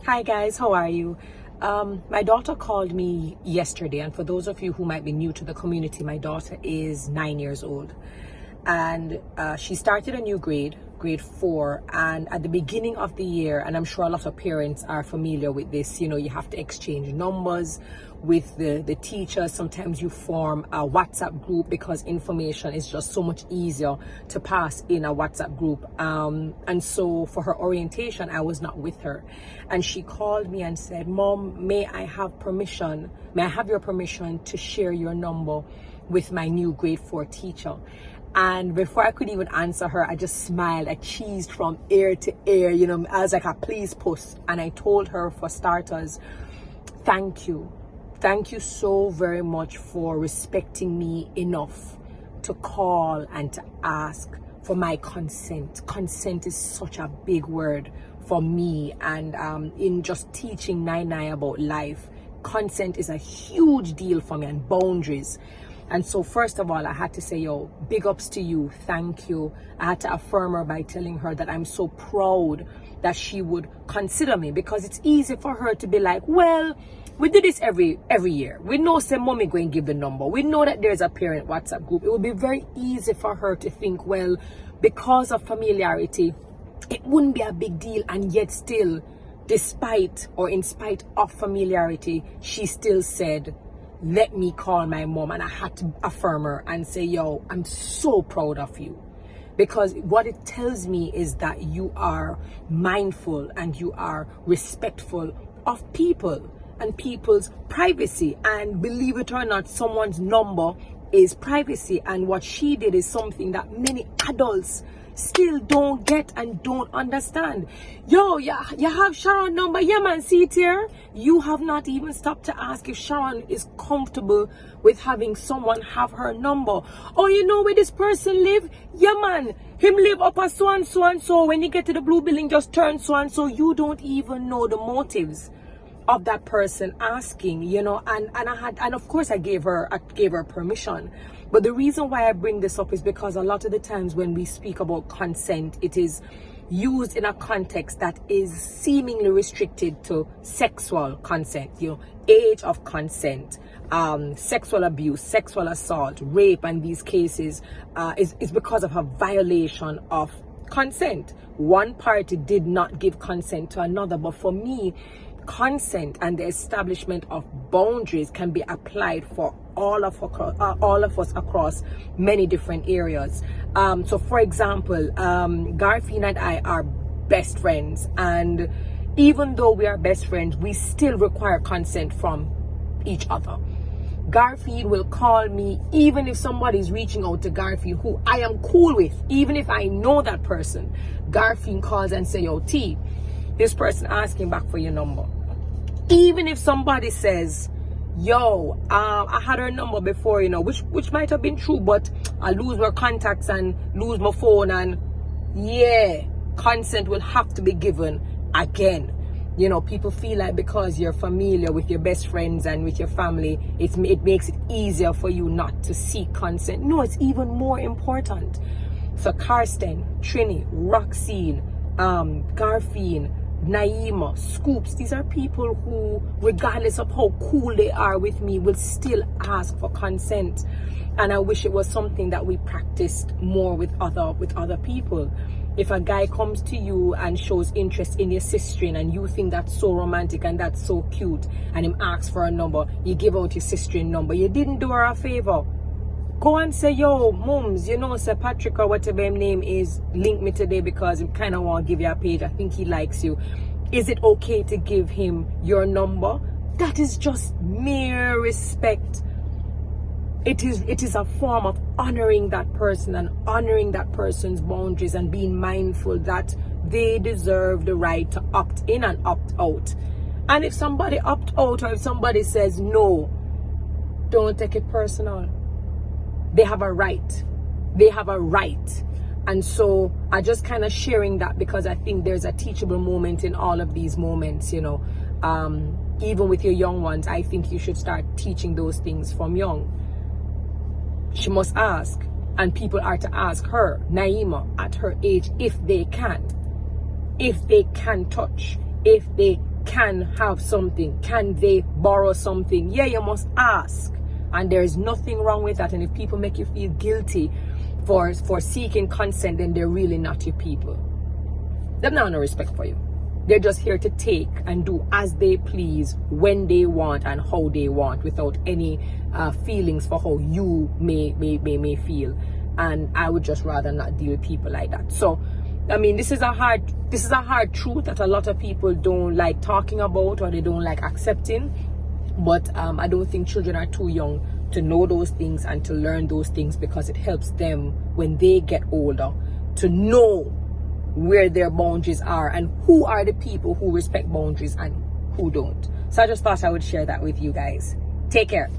Hi guys, how are you? My daughter called me yesterday, and for those of you who might be new to the community, my daughter is 9 years old, and she started a new grade 4, and at the beginning of the year, and I'm sure a lot of parents are familiar with this, you know, you have to exchange numbers with the teachers. Sometimes you form a WhatsApp group because information is just so much easier to pass in a WhatsApp group. And so for her orientation, I was not with her, and she called me and said, "Mom, may I have your permission to share your number with my new grade 4 teacher?" And before I could even answer her, I just smiled. I cheesed from ear to ear, you know, I was like a please post. And I told her, for starters, thank you. Thank you so very much for respecting me enough to call and to ask for my consent. Consent is such a big word for me. And in just teaching Nai about life, consent is a huge deal for me, and boundaries. And so first of all, I had to say, yo, big ups to you. Thank you. I had to affirm her by telling her that I'm so proud that she would consider me, because it's easy for her to be like, well, we do this every year. We know say mommy going to give the number. We know that there's a parent WhatsApp group. It would be very easy for her to think, well, because of familiarity, it wouldn't be a big deal. And yet still, despite or in spite of familiarity, she still said, let me call my mom. And I had to affirm her and say, yo, I'm so proud of you, because what it tells me is that you are mindful and you are respectful of people and people's privacy. And believe it or not, someone's number is privacy. And what she did is something that many adults still don't get and don't understand. Yo, you have Sharon's number? Yeah, man, see it here? You have not even stopped to ask if Sharon is comfortable with having someone have her number. Oh, you know where this person live? Yeah, man, him live up a so and so and so. When you get to the blue building, just turn so and so. You don't even know the motives of that person asking, you know. And of course I gave her permission. But the reason why I bring this up is because a lot of the times when we speak about consent, it is used in a context that is seemingly restricted to sexual consent, you know, age of consent, sexual abuse, sexual assault, rape, and these cases is because of a violation of consent. One party did not give consent to another. But for me, consent and the establishment of boundaries can be applied for all of us across many different areas. So for example, Garfield and I are best friends, and even though we are best friends, we still require consent from each other. Garfield will call me even if somebody's reaching out to Garfield who I am cool with. Even if I know that person, Garfield calls and say, yo, T, this person asking back for your number. Even if somebody says, yo, I had her number before, you know, which might have been true, but I lose my contacts and lose my phone, and yeah, consent will have to be given again. You know, people feel like because you're familiar with your best friends and with your family, it makes it easier for you not to seek consent. No, it's even more important. So Karsten, Trini, Roxine, Garfine, Naima, Scoops, these are people who, regardless of how cool they are with me, will still ask for consent. And I wish it was something that we practiced more with other people. If a guy comes to you and shows interest in your sister and you think that's so romantic and that's so cute, and him asks for a number, you give out your sister number, you didn't do her a favor. Go and say, yo, mums, you know, Sir Patrick or whatever his name is, link me today because he kind of want to give you a page. I think he likes you. Is it okay to give him your number? That is just mere respect. It is a form of honoring that person and honoring that person's boundaries and being mindful that they deserve the right to opt in and opt out. And if somebody opt out, or if somebody says no, don't take it personal. They have a right. They have a right. And so I just kind of sharing that because I think there's a teachable moment in all of these moments, you know. Even with your young ones, I think you should start teaching those things from young. She must ask, and people are to ask her, Naima, at her age, if they can touch, if they can have something? Can they borrow something? Yeah, you must ask. And there is nothing wrong with that. And if people make you feel guilty for seeking consent, then they're really not your people. They're not no respect for you. They're just here to take and do as they please, when they want and how they want, without any feelings for how you may feel. And I would just rather not deal with people like that. So, I mean, this is a hard truth that a lot of people don't like talking about, or they don't like accepting. But I don't think children are too young to know those things and to learn those things, because it helps them when they get older to know where their boundaries are and who are the people who respect boundaries and who don't. So I just thought I would share that with you guys. Take care.